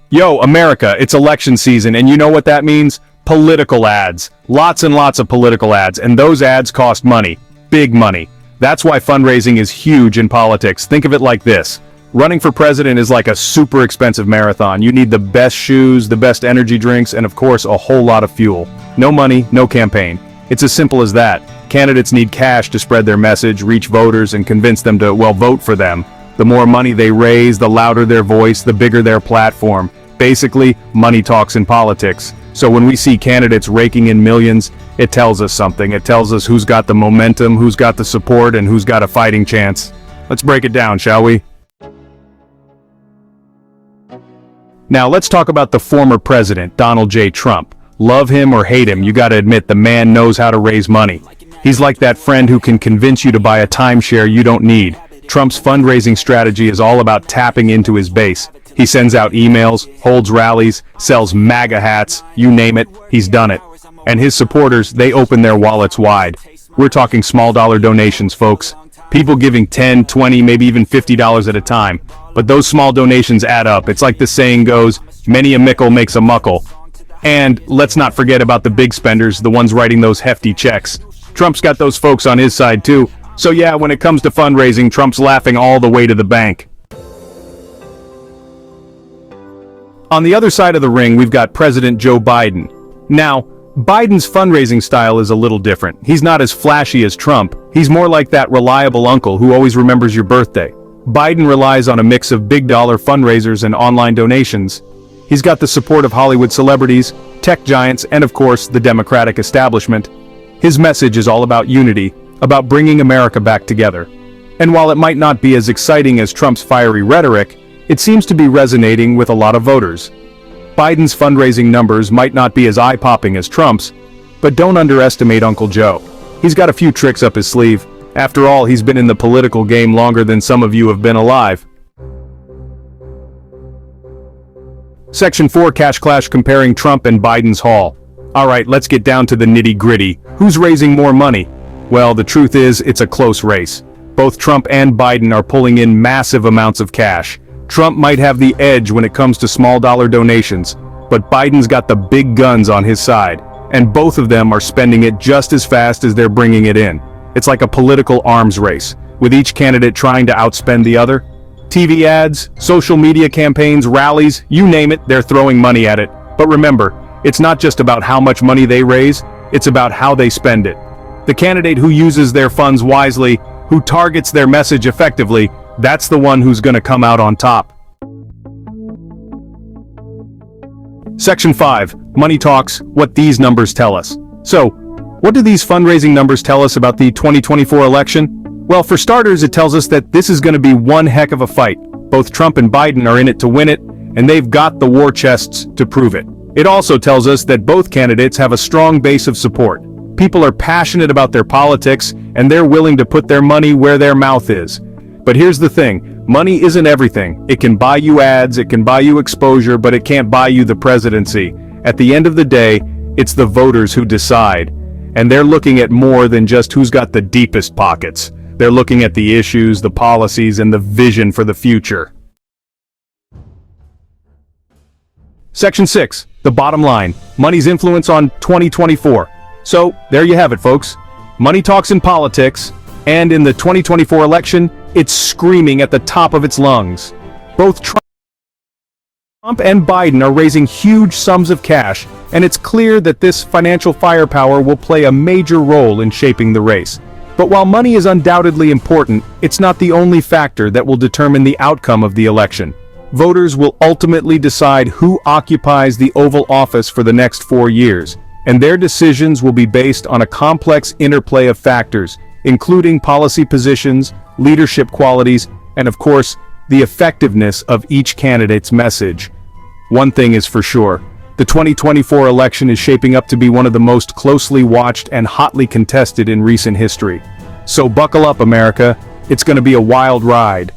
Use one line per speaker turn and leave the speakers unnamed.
Yo, America, it's election season, and you know what that means? Political ads. Lots and lots of political ads, and those ads cost money. Big money. That's why fundraising is huge in politics. Think of it like this. Running for president is like a super expensive marathon. You need the best shoes, the best energy drinks, and of course, a whole lot of fuel. No money, no campaign. It's as simple as that. Candidates need cash to spread their message, reach voters, and convince them to, well, vote for them. The more money they raise, the louder their voice, the bigger their platform. Basically, money talks in politics. So when we see candidates raking in millions, it tells us something. It tells us who's got the momentum, who's got the support, and who's got a fighting chance. Let's break it down, shall we? Now let's talk about the former president, Donald J. Trump. Love him or hate him, you gotta admit the man knows how to raise money. He's like that friend who can convince you to buy a timeshare you don't need. Trump's fundraising strategy is all about tapping into his base. He sends out emails, holds rallies, sells MAGA hats, you name it, he's done it. And his supporters, they open their wallets wide. We're talking small dollar donations, folks. People giving $10, $20, maybe even $50 at a time. But those small donations add up. It's like the saying goes, many a mickle makes a muckle. And let's not forget about the big spenders, the ones writing those hefty checks. Trump's got those folks on his side too. So yeah, when it comes to fundraising, Trump's laughing all the way to the bank. On the other side of the ring, we've got President Joe Biden. Now, Biden's fundraising style is a little different. He's not as flashy as Trump. He's more like that reliable uncle who always remembers your birthday. Biden relies on a mix of big dollar fundraisers and online donations. He's got the support of Hollywood celebrities, tech giants, and of course, the Democratic establishment. His message is all about unity, about bringing America back together. And while it might not be as exciting as Trump's fiery rhetoric, it seems to be resonating with a lot of voters. Biden's fundraising numbers might not be as eye-popping as Trump's, but don't underestimate Uncle Joe. He's got a few tricks up his sleeve. After all, he's been in the political game longer than some of you have been alive. Section 4 Cash Clash comparing Trump and Biden's haul. Alright, let's get down to the nitty-gritty. Who's raising more money? Well, the truth is, it's a close race. Both Trump and Biden are pulling in massive amounts of cash. Trump might have the edge when it comes to small dollar donations, but Biden's got the big guns on his side, and both of them are spending it just as fast as they're bringing it in. It's like a political arms race, with each candidate trying to outspend the other. TV ads, social media campaigns, rallies, you name it, they're throwing money at it. But remember, it's not just about how much money they raise, it's about how they spend it. The candidate who uses their funds wisely, who targets their message effectively, that's the one who's gonna come out on top. Section 5, Money Talks, what these numbers tell us. So, what do these fundraising numbers tell us about the 2024 election? Well, for starters, it tells us that this is gonna be one heck of a fight. Both Trump and Biden are in it to win it, and they've got the war chests to prove it. It also tells us that both candidates have a strong base of support. People are passionate about their politics, and they're willing to put their money where their mouth is. But here's the thing, money isn't everything. It can buy you ads, it can buy you exposure, but it can't buy you the presidency. At the end of the day, it's the voters who decide. And they're looking at more than just who's got the deepest pockets. They're looking at the issues, the policies, and the vision for the future. Section 6, the bottom line, money's influence on 2024. So, there you have it, folks. Money talks in politics, and in the 2024 election, it's screaming at the top of its lungs. Both Trump and Biden are raising huge sums of cash, and it's clear that this financial firepower will play a major role in shaping the race. But while money is undoubtedly important, it's not the only factor that will determine the outcome of the election. Voters will ultimately decide who occupies the Oval Office for the next 4 years, and their decisions will be based on a complex interplay of factors, including policy positions, leadership qualities, and of course, the effectiveness of each candidate's message. One thing is for sure, the 2024 election is shaping up to be one of the most closely watched and hotly contested in recent history. So buckle up, America. It's going to be a wild ride.